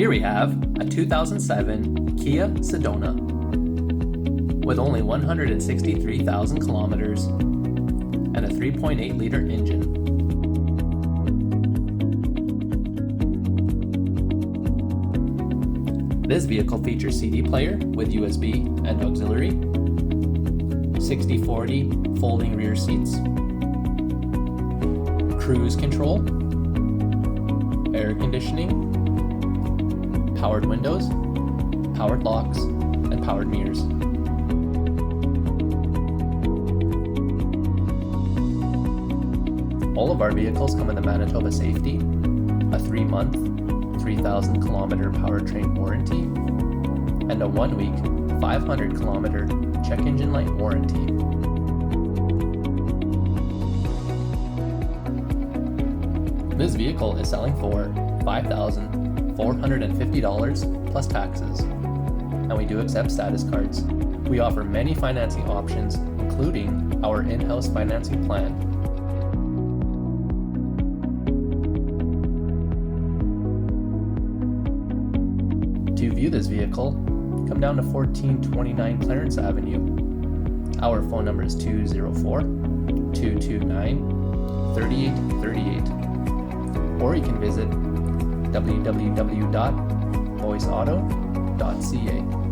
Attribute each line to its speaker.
Speaker 1: Here we have a 2007 Kia Sedona with only 163,000 kilometers and a 3.8-liter engine. This vehicle features CD player with USB and auxiliary, 60/40 folding rear seats, cruise control, air conditioning, powered windows, powered locks, and powered mirrors. All of our vehicles come with a Manitoba Safety, a 3-month, 3,000 kilometer powertrain warranty, and a 1-week, 500 kilometer check engine light warranty. This vehicle is selling for $5,450 plus taxes, and we do accept status cards. We offer many financing options, including our in-house financing plan. To view this vehicle, come down to 1429 Clarence Avenue. Our phone number is 204-229-3838, or you can visit www.voiceauto.ca.